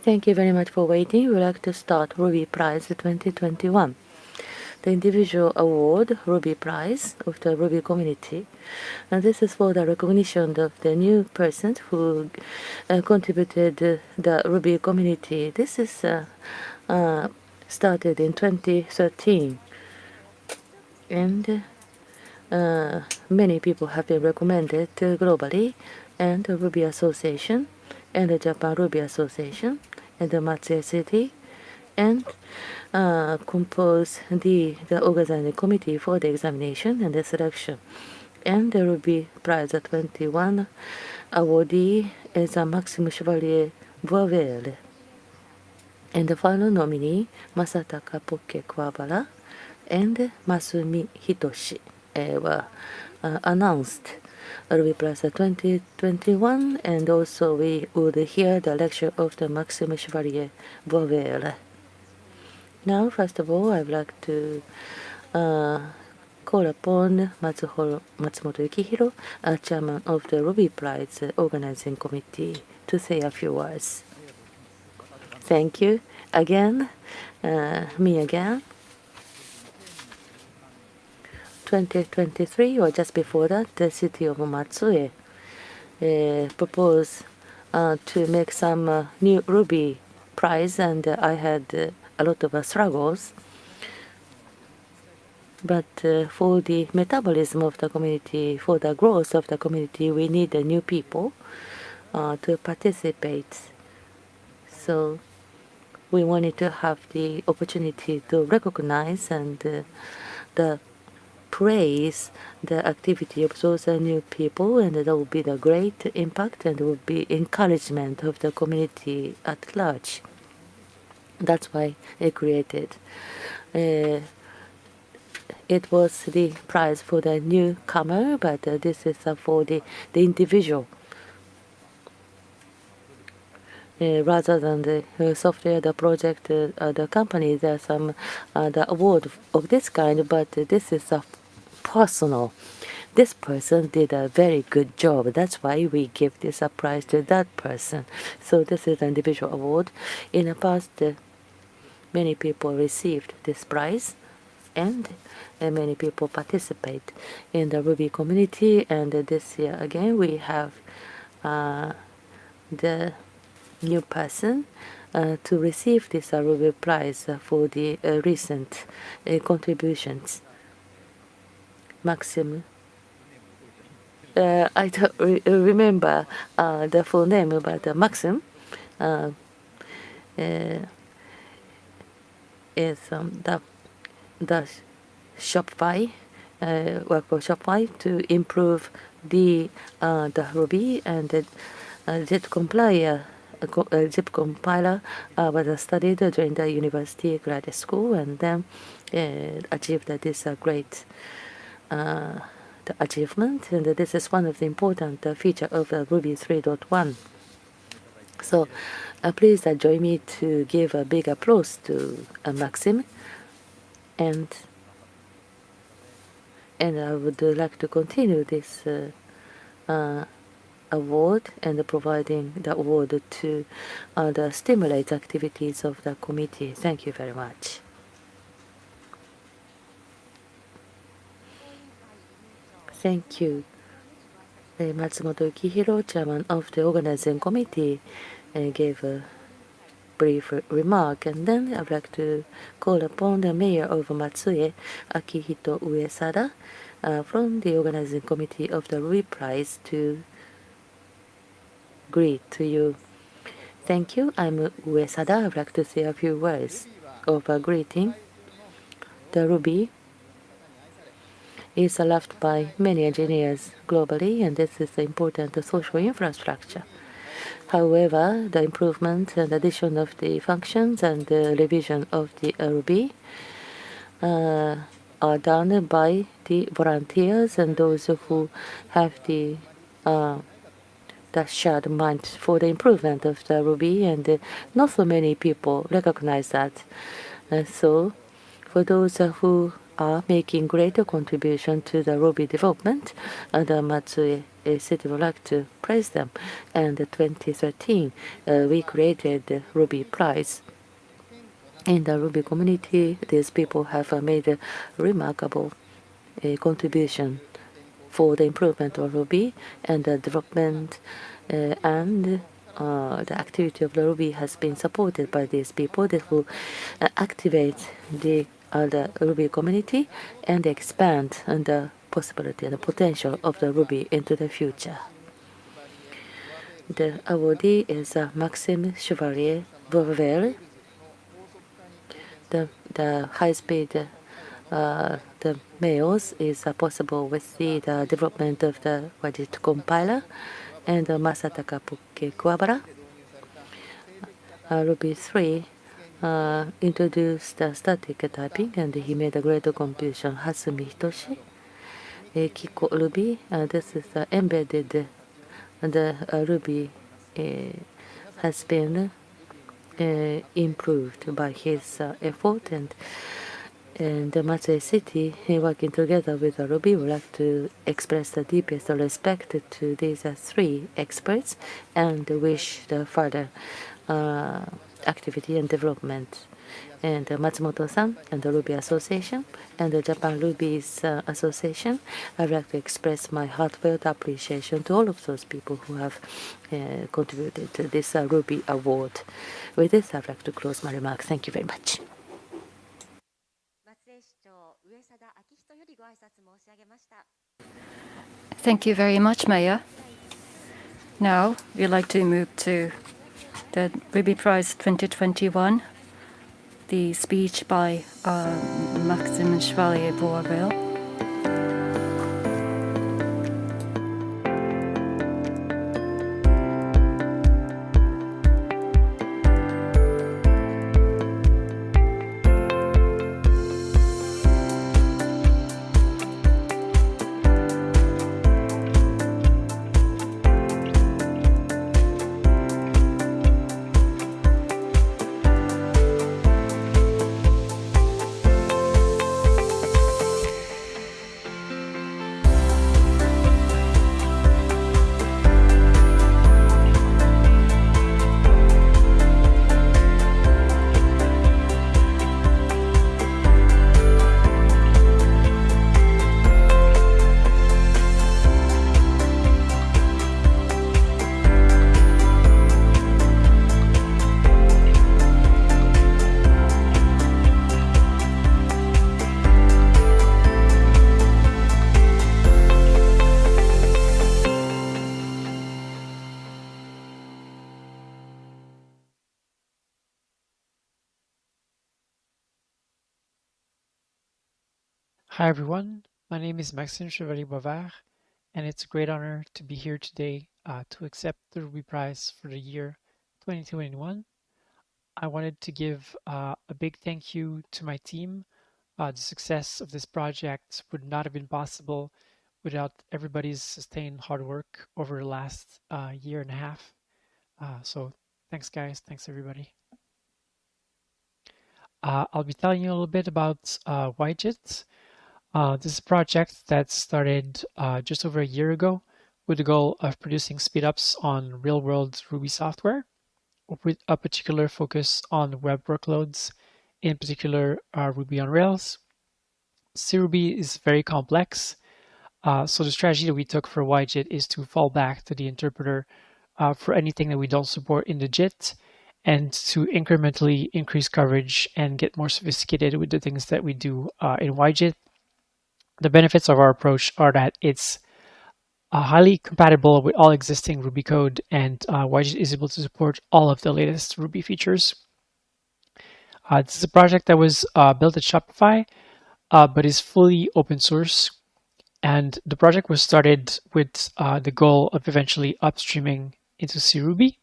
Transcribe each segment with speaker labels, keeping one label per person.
Speaker 1: Thank you very much for waiting. We'd like to start Ruby Prize 2021. The individual award, Ruby Prize of the Ruby community. And this is for the recognition of the new persons who contributed the Ruby community. This is started in 2013. And many people have been recommended globally, and the Ruby Association, and the Japan Ruby Association, and the Matsue City, and compose the organizing committee for the examination and the selection. And the Ruby Prize 21 awardee is a Maxime Chevalier Boisvert. And the final nominee, Masataka Poke Kuwabara and Masumi Hitoshi, were announced. Ruby Prize 2021, and also we would hear the lecture of the Maxime Chevalier Boisvert. Now, first of all, I would like to call upon Matsumoto Yukihiro, chairman of the Ruby Prize organizing committee, to say a few words. Thank you. Again, me again. 2023, or just before that, the city of Matsue proposed to make some new Ruby Prize, and I had a lot of struggles. But for the metabolism of the community, for the growth of the community, we need new people to participate. So we wanted to have the opportunity to recognize and the praise the activity of those new people, and that will be the great impact and will be encouragement of the community at large. That's why I created. It was the prize for the newcomer, but this is for the individual. Rather than the software, the project, the company, there's some the award of this kind, but this is a personal. This person did a very good job. That's why we give this a prize to that person. So this is an individual award. In the past, many people received this prize, and many people participate in the Ruby community. And this year again, we have the new person to receive this Ruby Prize for the recent contributions. Maxim. I don't remember the full name, but Maxim is the Shopify, work for Shopify to improve the Ruby, and the zip compiler was studied during the university graduate school, and then achieved this great the achievement, and this is one of the important feature of Ruby 3.1. So please join me to give a big applause to Maxim, and I would like to continue this award and providing the award to the stimulate activities of the committee. Thank you very much. Thank you. Matsumoto Yukihiro, chairman of the organizing committee, gave a brief remark, and then I would like to call upon the mayor of Matsue, Akihito Uesada, from the organizing committee of the Ruby Prize to greet to you. Thank you. I'm Uesada. I would like to say a few words of greeting. The Ruby is loved by many engineers globally, and this is an important social infrastructure. However, the improvement and addition of the functions and the revision of the Ruby are done by the volunteers and those who have the shared mind for the improvement of the Ruby, and not so many people recognize that. So for those who are making greater contribution to the Ruby development, and Matsue City would like to praise them. And in 2013, we created the Ruby Prize. In the Ruby community, these people have made a remarkable contribution for the improvement of Ruby and the development and the activity of the Ruby has been supported by these people that will activate the Ruby community and expand the possibility and the potential of the Ruby into the future. The awardee is Maxime Chevalier Bourvel. The high-speed the mails is possible with the development of the widget compiler and Masataka Puke Kuwabara. Ruby 3 introduced static typing and he made a great contribution. Hasumi Hitoshi, Kiko Ruby, this is embedded the Ruby has been improved by his effort and the Matsue City, working together with Ruby, would like to express the deepest respect to these three experts and wish the further activity and development. And Matsumoto-san and the Ruby Association and the Japan Ruby's Association, I'd like to express my heartfelt appreciation to all of those people who have contributed to this Ruby Award. With this, I'd like to close my remarks. Thank you very much.
Speaker 2: Thank you very much, Mayor. Now, we'd like to move to the Ruby Prize 2021, the speech by Maxime Chevalier Bourvel.
Speaker 3: Hi everyone, my name is Maxime Chevalier Boisvert, and it's a great honor to be here today to accept the Ruby Prize for the year 2021. I wanted to give a big thank you to my team. The success of this project would not have been possible without everybody's sustained hard work over the last year and a half. So thanks guys, thanks everybody. I'll be telling you a little bit about widgets. This is a project that started just over a year ago with the goal of producing speedups on real-world Ruby software, with a particular focus on web workloads, in particular Ruby on Rails. CRuby is very complex, so the strategy that we took for widget is to fall back to the interpreter for anything that we don't support in the JIT, and to incrementally increase coverage and get more sophisticated with the things that we do in widget. The benefits of our approach are that it's highly compatible with all existing Ruby code, and widget is able to support all of the latest Ruby features. This is a project that was built at Shopify, but is fully open source. And the project was started with the goal of eventually upstreaming into CRuby.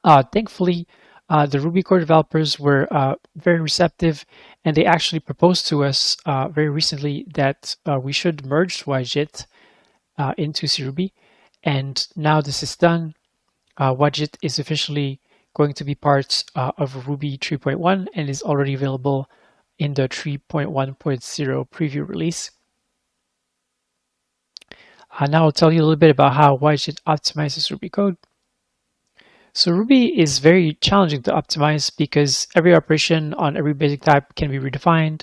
Speaker 3: Thankfully, the Ruby core developers were very receptive, and they actually proposed to us very recently that we should merge widget into CRuby. And now this is done. Widget is officially going to be part of Ruby 3.1 and is already available in the 3.1.0 preview release. Now I'll tell you a little bit about how YJIT optimizes Ruby code. So Ruby is very challenging to optimize because every operation on every basic type can be redefined.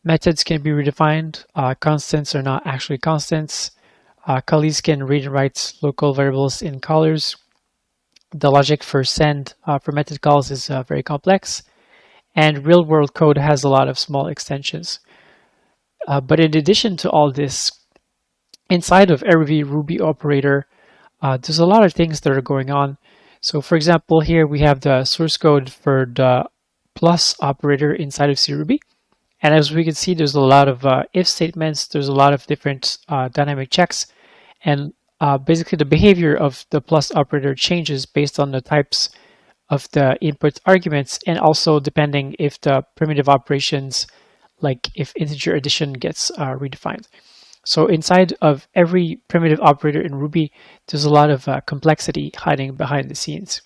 Speaker 3: Methods can be redefined. Constants are not actually constants. Callees can read and write local variables in callers. The logic for send for method calls is very complex. And real-world code has a lot of small extensions. But in addition to all this, inside of every Ruby operator, there's a lot of things that are going on. So for example, here we have the source code for the plus operator inside of CRuby. And as we can see, there's a lot of if statements, there's a lot of different dynamic checks. And basically the behavior of the plus operator changes based on the types of the input arguments, and also depending if the primitive operations, like if integer addition gets redefined. So inside of every primitive operator in Ruby, there's a lot of complexity hiding behind the scenes.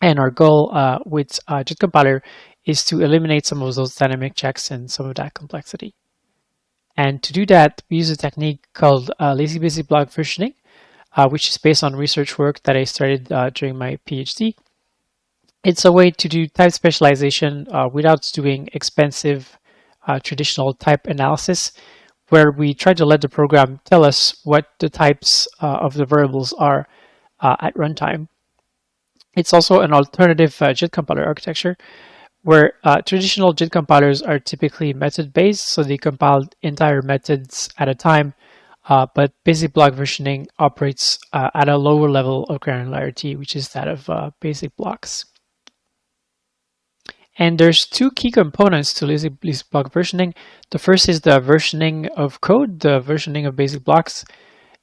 Speaker 3: And our goal with JIT compiler is to eliminate some of those dynamic checks and some of that complexity. And to do that, we use a technique called lazy basic block versioning, which is based on research work that I started during my PhD. It's a way to do type specialization without doing expensive traditional type analysis, where we try to let the program tell us what the types of the variables are at runtime. It's also an alternative JIT compiler architecture, where traditional JIT compilers are typically method-based, so they compile entire methods at a time, but basic block versioning operates at a lower level of granularity, which is that of basic blocks. And there's two key components to lazy block versioning. The first is the versioning of code, the versioning of basic blocks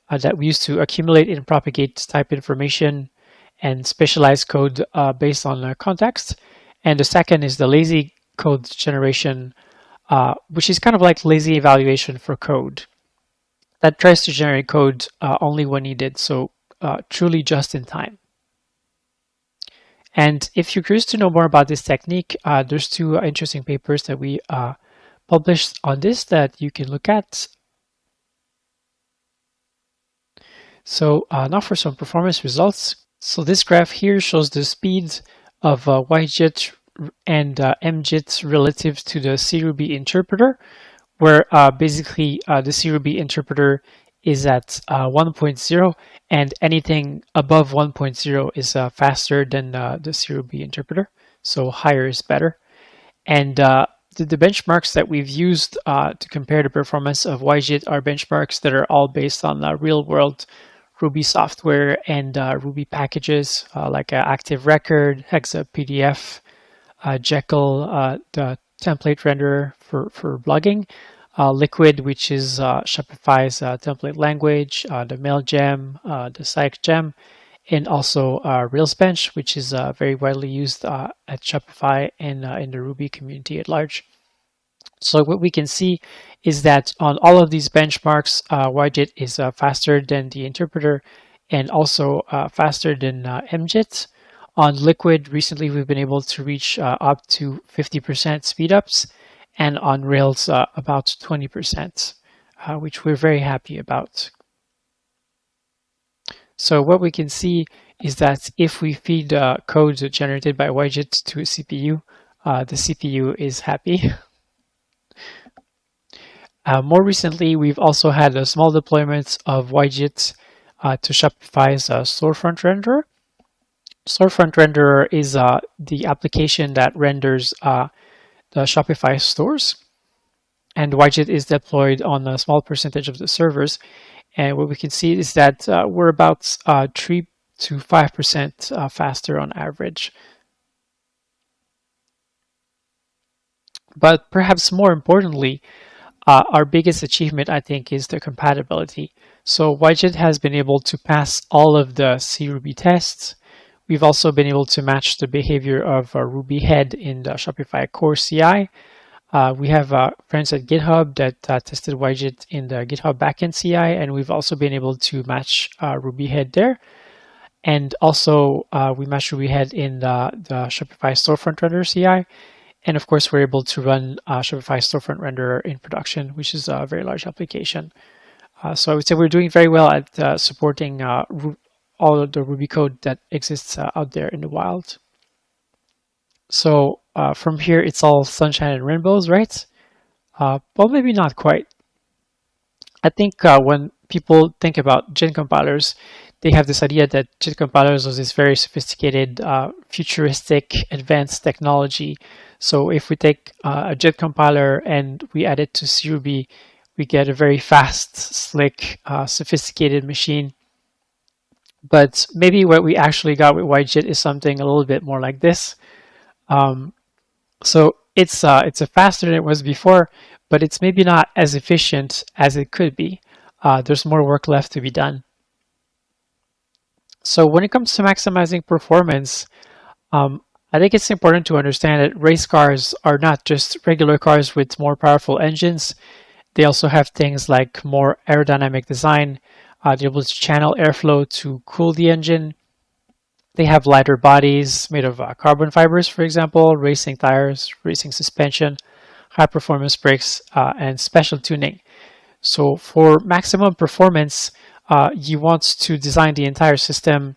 Speaker 3: that we use to accumulate and propagate type information and specialize code based on context. And the second is the lazy code generation, which is kind of like lazy evaluation for code that tries to generate code only when needed, so truly just in time. And if you're curious to know more about this technique, there's two interesting papers that we published on this that you can look at. So now for some performance results. So this graph here shows the speed of YJIT and MJIT relative to the CRuby interpreter, where basically the CRuby interpreter is at 1.0, and anything above 1.0 is faster than the CRuby interpreter, so higher is better. And the benchmarks that we've used to compare the performance of YJIT are benchmarks that are all based on real-world Ruby software and Ruby packages like Active Record, Hexa PDF, Jekyll, the template renderer for blogging, Liquid, which is Shopify's template language, the MailGem, the PsychGem, and also Railsbench, which is very widely used at Shopify and in the Ruby community at large. So what we can see is that on all of these benchmarks, YJIT is faster than the interpreter and also faster than MJIT. On Liquid, recently we've been able to reach up to 50% speedups, and on Rails about 20%, which we're very happy about. So what we can see is that if we feed code generated by YJIT to a CPU, the CPU is happy. More recently, we've also had a small deployment of YJIT to Shopify's storefront renderer. Storefront renderer is the application that renders the Shopify stores, and YJIT is deployed on a small percentage of the servers. And what we can see is that we're about 3 to 5% faster on average. But perhaps more importantly, our biggest achievement, I think, is the compatibility. So YJIT has been able to pass all of the CRuby tests. We've also been able to match the behavior of Ruby head in the Shopify core CI. We have friends at GitHub that tested YJIT in the GitHub backend CI, and we've also been able to match Ruby head there. And also we matched Ruby head in the Shopify storefront renderer CI. And of course, we're able to run Shopify Storefront Renderer in production, which is a very large application. So I would say we're doing very well at supporting all of the Ruby code that exists out there in the wild. So from here, it's all sunshine and rainbows, right? Well, maybe not quite. I think when people think about JIT compilers, they have this idea that JIT compilers is this very sophisticated, futuristic, advanced technology. So if we take a JIT compiler and we add it to CRuby, we get a very fast, slick, sophisticated machine. But maybe what we actually got with YJIT is something a little bit more like this. So it's faster than it was before, but it's maybe not as efficient as it could be. There's more work left to be done. So when it comes to maximizing performance, I think it's important to understand that race cars are not just regular cars with more powerful engines. They also have things like more aerodynamic design. They're able to channel airflow to cool the engine. They have lighter bodies made of carbon fibers, for example, racing tires, racing suspension, high performance brakes, and special tuning. So for maximum performance, you want to design the entire system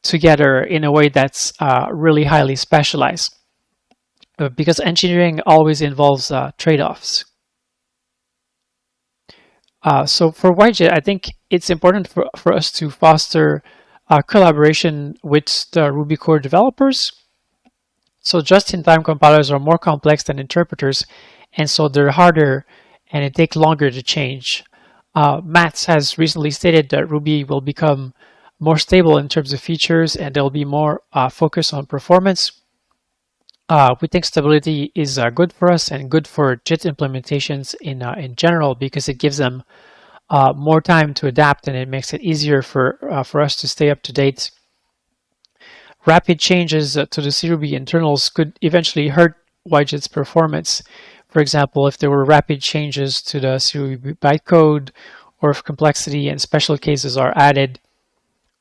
Speaker 3: together in a way that's really highly specialized, because engineering always involves trade-offs. So for YJIT, I think it's important for us to foster collaboration with the Ruby core developers. So just-in-time compilers are more complex than interpreters, and so they're harder and it takes longer to change. Mats has recently stated that Ruby will become more stable in terms of features and there'll be more focus on performance. We think stability is good for us and good for JIT implementations in general, because it gives them more time to adapt and it makes it easier for us to stay up to date. Rapid changes to the CRuby internals could eventually hurt YJIT's performance. For example, if there were rapid changes to the CRuby bytecode, or if complexity and special cases are added,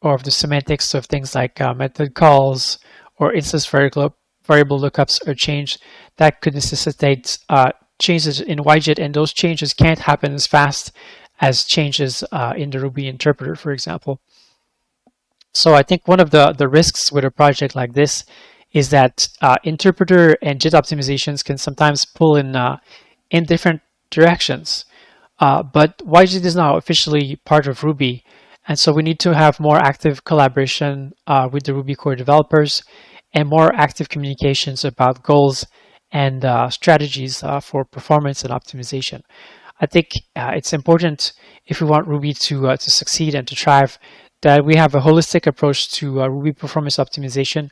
Speaker 3: or if the semantics of things like method calls or instance variable lookups are changed, that could necessitate changes in YJIT, and those changes can't happen as fast as changes in the Ruby interpreter, for example. So I think one of the risks with a project like this is that interpreter and JIT optimizations can sometimes pull in different directions. But YJIT is now officially part of Ruby, and so we need to have more active collaboration with the Ruby core developers and more active communications about goals and strategies for performance and optimization. I think it's important, if we want Ruby to succeed and to thrive, that we have a holistic approach to Ruby performance optimization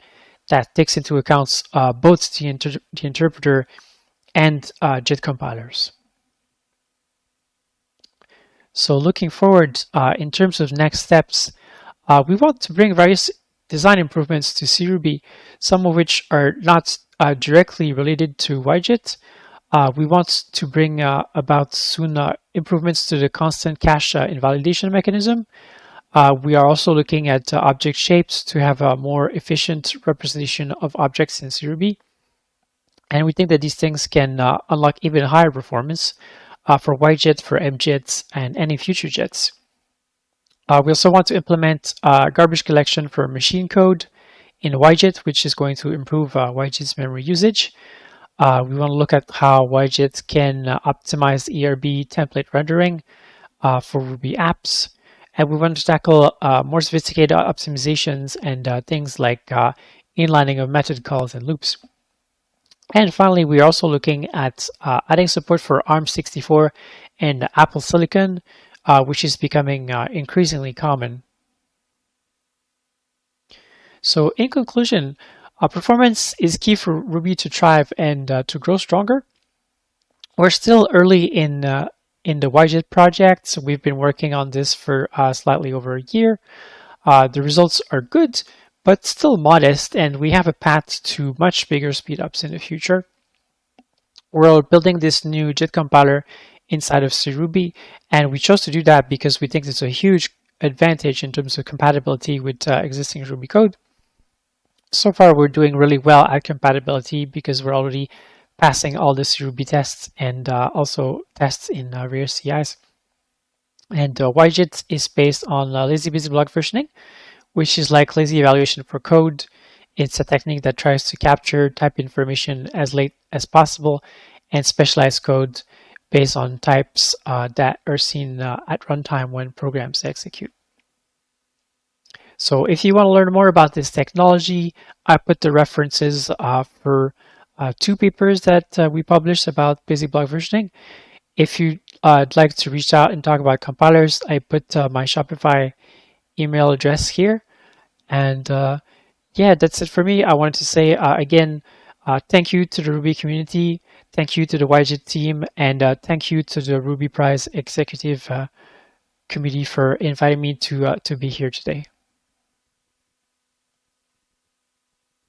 Speaker 3: that takes into account both the interpreter and JIT compilers. So looking forward, in terms of next steps, we want to bring various design improvements to CRuby, some of which are not directly related to YJIT. We want to bring about soon improvements to the constant cache invalidation mechanism. We are also looking at object shapes to have a more efficient representation of objects in CRuby. And we think that these things can unlock even higher performance for YJIT, for MJIT, and any future JITs. We also want to implement garbage collection for machine code in YJIT, which is going to improve YJIT's memory usage. We want to look at how YJIT can optimize ERB template rendering for Ruby apps. And we want to tackle more sophisticated optimizations and things like inlining of method calls and loops. And finally, we are also looking at adding support for ARM64 and Apple Silicon, which is becoming increasingly common. So in conclusion, performance is key for Ruby to thrive and to grow stronger. We're still early in the YJIT project, so we've been working on this for slightly over a year. The results are good, but still modest, and we have a path to much bigger speedups in the future. We're building this new JIT compiler inside of CRuby, and we chose to do that because we think it's a huge advantage in terms of compatibility with existing Ruby code. So far, we're doing really well at compatibility because we're already passing all this Ruby tests and also tests in various CIs. And YJIT is based on lazy busy block versioning, which is like lazy evaluation for code. It's a technique that tries to capture type information as late as possible and specialize code based on types that are seen at runtime when programs execute. So if you want to learn more about this technology, I put the references for 2 papers that we published about busy block versioning. If you'd like to reach out and talk about compilers, I put my Shopify email address here. And yeah, that's it for me. I wanted to say again, thank you to the Ruby community, thank you to the YJIT team, and thank you to the Ruby Prize Executive Committee for inviting me to be here today.